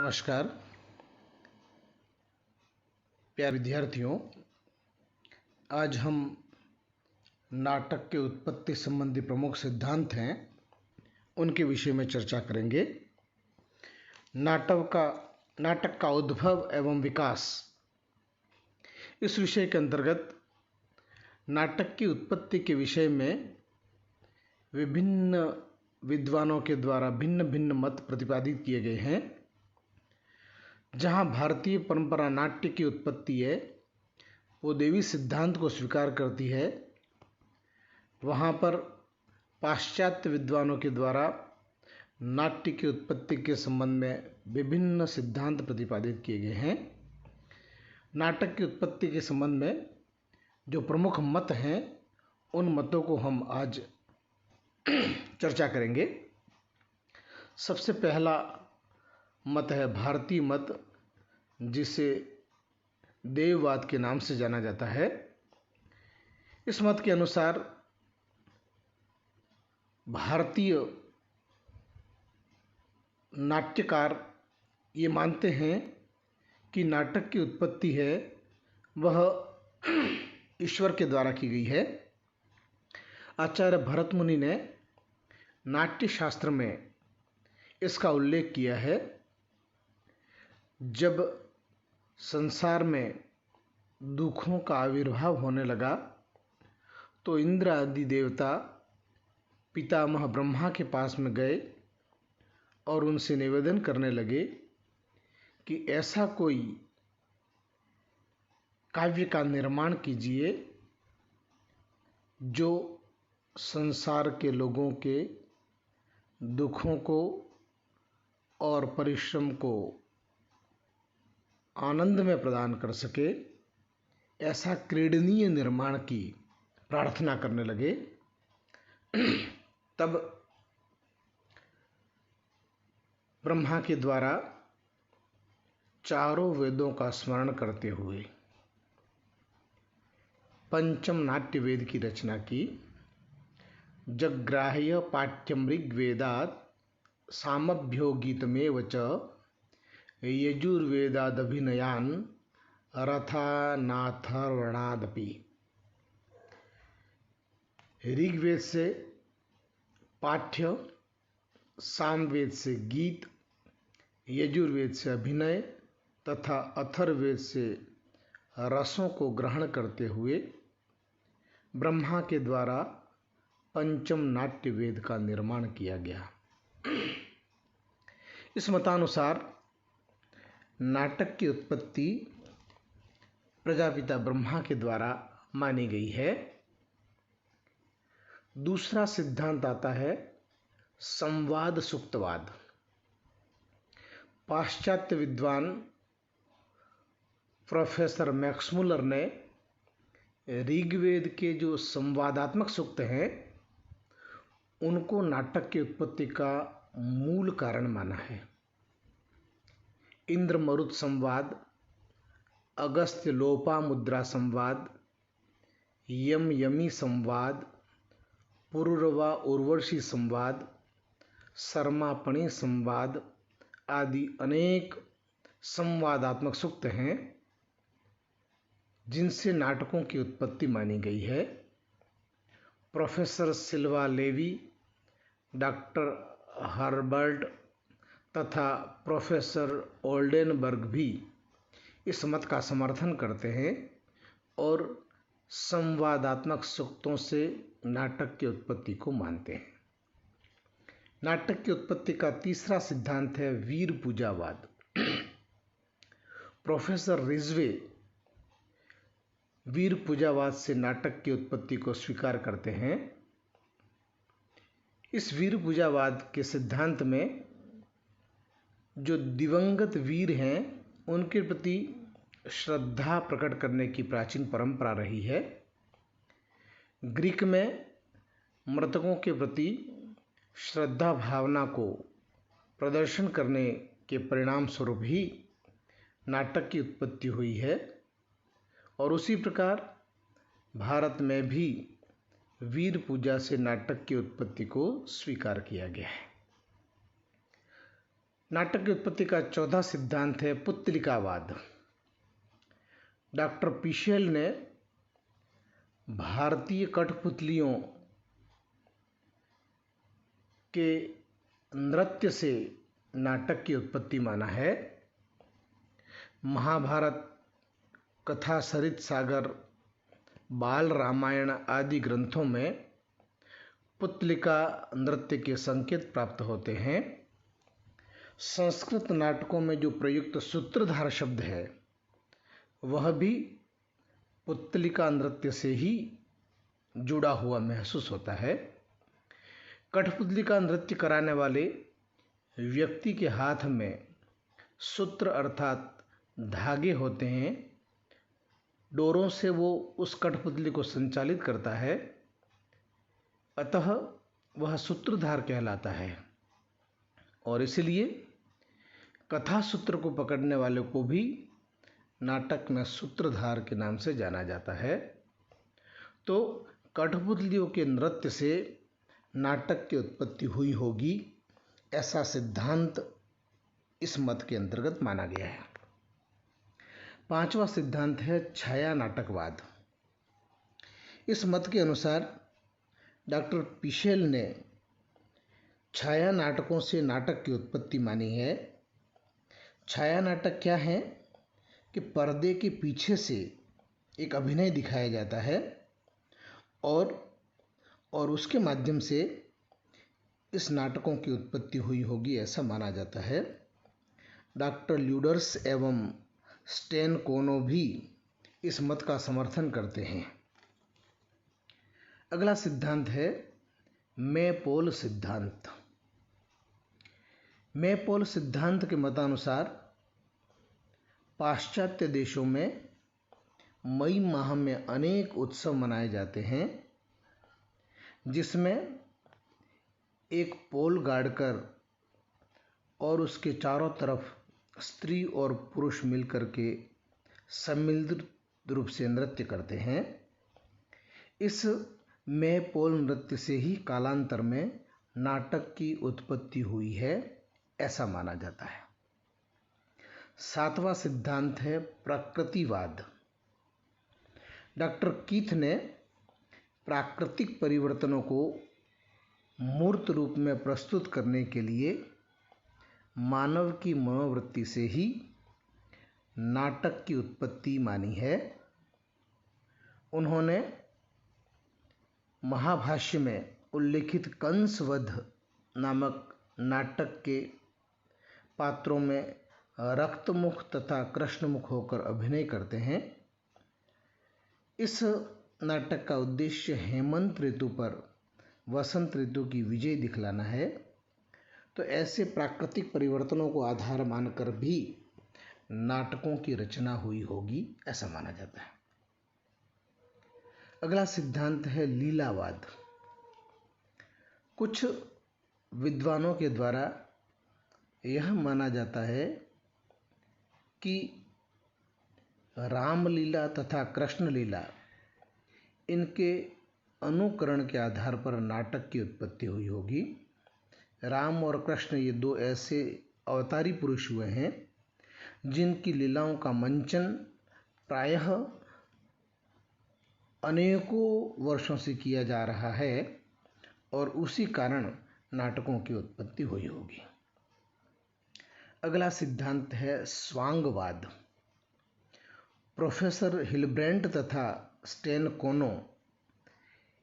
नमस्कार प्यारे विद्यार्थियों। आज हम नाटक के उत्पत्ति संबंधी प्रमुख सिद्धांत हैं उनके विषय में चर्चा करेंगे। नाटक का उद्भव एवं विकास, इस विषय के अंतर्गत नाटक की उत्पत्ति के विषय में विभिन्न विद्वानों के द्वारा भिन्न भिन्न मत प्रतिपादित किए गए हैं। जहाँ भारतीय परंपरा नाट्य की उत्पत्ति है वो देवी सिद्धांत को स्वीकार करती है, वहाँ पर पाश्चात्य विद्वानों के द्वारा नाट्य की उत्पत्ति के संबंध में विभिन्न सिद्धांत प्रतिपादित किए गए हैं। नाटक की उत्पत्ति के संबंध में जो प्रमुख मत हैं उन मतों को हम आज चर्चा करेंगे। सबसे पहला मत है भारतीय मत, जिसे देववाद के नाम से जाना जाता है। इस मत के अनुसार भारतीय नाट्यकार ये मानते हैं कि नाटक की उत्पत्ति है वह ईश्वर के द्वारा की गई है। आचार्य भरत मुनि ने नाट्य शास्त्र में इसका उल्लेख किया है। जब संसार में दुखों का आविर्भाव होने लगा तो इंद्र आदि देवता पितामह ब्रह्मा के पास में गए और उनसे निवेदन करने लगे कि ऐसा कोई काव्य का निर्माण कीजिए जो संसार के लोगों के दुखों को और परिश्रम को आनंद में प्रदान कर सके। ऐसा क्रीडनीय निर्माण की प्रार्थना करने लगे। तब ब्रह्मा के द्वारा चारों वेदों का स्मरण करते हुए पंचम नाट्य वेद की रचना की। जग्राह्य पाठ्यम ऋग्वेदात् सामभ्यो गीतमेव च यजुर्वेदादभिनयान् रथानाथर्वणादपि। ऋग्वेद से पाठ्य, सामवेद से गीत, यजुर्वेद से अभिनय तथा अथर्ववेद से रसों को ग्रहण करते हुए ब्रह्मा के द्वारा पंचम नाट्य वेद का निर्माण किया गया। इस मतानुसार नाटक की उत्पत्ति प्रजापिता ब्रह्मा के द्वारा मानी गई है। दूसरा सिद्धांत आता है संवाद सुक्तवाद। पाश्चात्य विद्वान प्रोफेसर मैक्स मुलर ने ऋग्वेद के जो संवादात्मक सूक्त हैं उनको नाटक की उत्पत्ति का मूल कारण माना है। इंद्र मरुत संवाद, अगस्त्य लोपामुद्रा संवाद, यम यमी संवाद, पुरुरवा उर्वशी संवाद, शर्मापणी संवाद आदि अनेक संवादात्मक सूक्त हैं जिनसे नाटकों की उत्पत्ति मानी गई है। प्रोफेसर सिल्वा लेवी, डॉक्टर हर्बर्ट तथा प्रोफेसर ओल्डेनबर्ग भी इस मत का समर्थन करते हैं और संवादात्मक सूक्तों से नाटक की उत्पत्ति को मानते हैं। नाटक की उत्पत्ति का तीसरा सिद्धांत है वीर पूजावाद। प्रोफेसर रिजवे वीर पूजावाद से नाटक की उत्पत्ति को स्वीकार करते हैं। इस वीर पूजावाद के सिद्धांत में जो दिवंगत वीर हैं उनके प्रति श्रद्धा प्रकट करने की प्राचीन परंपरा रही है। ग्रीक में मृतकों के प्रति श्रद्धा भावना को प्रदर्शन करने के परिणाम स्वरूप ही नाटक की उत्पत्ति हुई है और उसी प्रकार भारत में भी वीर पूजा से नाटक की उत्पत्ति को स्वीकार किया गया है। नाटक की उत्पत्ति का चौथा सिद्धांत है पुत्तलिकावाद। डॉक्टर पिशेल ने भारतीय कठपुतलियों के नृत्य से नाटक की उत्पत्ति माना है। महाभारत, कथा सरित सागर, बाल रामायण आदि ग्रंथों में पुत्तलिका नृत्य के संकेत प्राप्त होते हैं। संस्कृत नाटकों में जो प्रयुक्त सूत्रधार शब्द है वह भी पुत्तलिका नृत्य से ही जुड़ा हुआ महसूस होता है। कठपुतली का नृत्य कराने वाले व्यक्ति के हाथ में सूत्र अर्थात धागे होते हैं। डोरों से वो उस कठपुतली को संचालित करता है, अतः वह सूत्रधार कहलाता है और इसलिए कथा सूत्र को पकड़ने वाले को भी नाटक में सूत्रधार के नाम से जाना जाता है। तो कठपुतलियों के नृत्य से नाटक की उत्पत्ति हुई होगी, ऐसा सिद्धांत इस मत के अंतर्गत माना गया है। पांचवा सिद्धांत है छाया नाटकवाद। इस मत के अनुसार डॉक्टर पिशेल ने छाया नाटकों से नाटक की उत्पत्ति मानी है। छाया नाटक क्या है कि पर्दे के पीछे से एक अभिनय दिखाया जाता है और उसके माध्यम से इस नाटकों की उत्पत्ति हुई होगी, ऐसा माना जाता है। डॉक्टर ल्यूडर्स एवं स्टेन कोनो भी इस मत का समर्थन करते हैं। अगला सिद्धांत है मेपोल सिद्धांत। मेपोल सिद्धांत के मतानुसार पाश्चात्य देशों में मई माह में अनेक उत्सव मनाए जाते हैं, जिसमें एक पोल गाड़कर और उसके चारों तरफ स्त्री और पुरुष मिलकर के सम्मिलित रूप से नृत्य करते हैं। इस मेपोल नृत्य से ही कालांतर में नाटक की उत्पत्ति हुई है, ऐसा माना जाता है। सातवां सिद्धांत है प्रकृतिवाद। डॉक्टर कीथ ने प्राकृतिक परिवर्तनों को मूर्त रूप में प्रस्तुत करने के लिए मानव की मनोवृत्ति से ही नाटक की उत्पत्ति मानी है। उन्होंने महाभाष्य में उल्लिखित कंसवध नामक नाटक के पात्रों में रक्तमुख तथा कृष्णमुख होकर अभिनय करते हैं। इस नाटक का उद्देश्य हेमंत ऋतु पर वसंत ऋतु की विजय दिखलाना है। तो ऐसे प्राकृतिक परिवर्तनों को आधार मानकर भी नाटकों की रचना हुई होगी, ऐसा माना जाता है। अगला सिद्धांत है लीलावाद। कुछ विद्वानों के द्वारा यह माना जाता है कि रामलीला तथा कृष्ण लीला इनके अनुकरण के आधार पर नाटक की उत्पत्ति हुई होगी। राम और कृष्ण ये दो ऐसे अवतारी पुरुष हुए हैं जिनकी लीलाओं का मंचन प्रायः अनेकों वर्षों से किया जा रहा है और उसी कारण नाटकों की उत्पत्ति हुई होगी। अगला सिद्धांत है स्वांगवाद। प्रोफेसर हिलब्रेंट तथा स्टेन कोनो,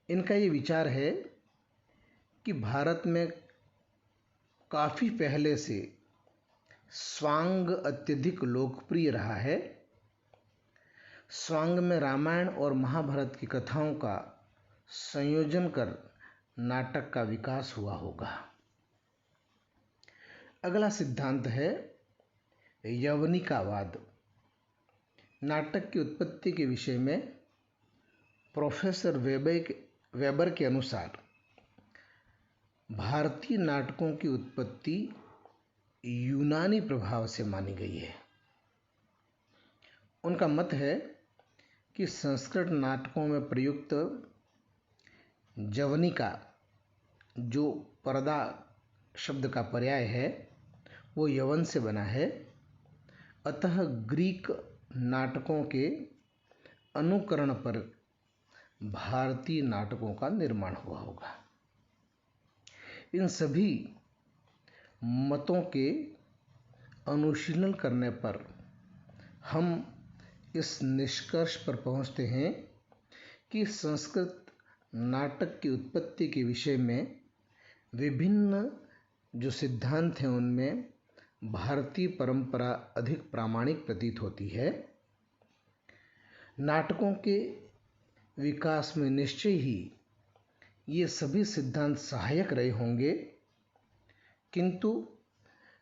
इनका ये विचार है कि भारत में काफ़ी पहले से स्वांग अत्यधिक लोकप्रिय रहा है। स्वांग में रामायण और महाभारत की कथाओं का संयोजन कर नाटक का विकास हुआ होगा। अगला सिद्धांत है यवनिकावाद। नाटक की उत्पत्ति के विषय में प्रोफेसर वेबर के अनुसार भारतीय नाटकों की उत्पत्ति यूनानी प्रभाव से मानी गई है। उनका मत है कि संस्कृत नाटकों में प्रयुक्त जवनिका, जो पर्दा शब्द का पर्याय है, वो यवन से बना है, अतः ग्रीक नाटकों के अनुकरण पर भारतीय नाटकों का निर्माण हुआ होगा। इन सभी मतों के अनुशीलन करने पर हम इस निष्कर्ष पर पहुंचते हैं कि संस्कृत नाटक की उत्पत्ति के विषय में विभिन्न जो सिद्धांत हैं उनमें भारतीय परंपरा अधिक प्रामाणिक प्रतीत होती है। नाटकों के विकास में निश्चय ही ये सभी सिद्धांत सहायक रहे होंगे, किंतु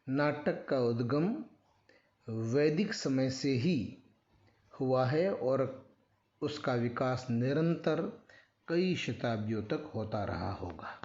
नाटक का उद्गम वैदिक समय से ही हुआ है और उसका विकास निरंतर कई शताब्दियों तक होता रहा होगा।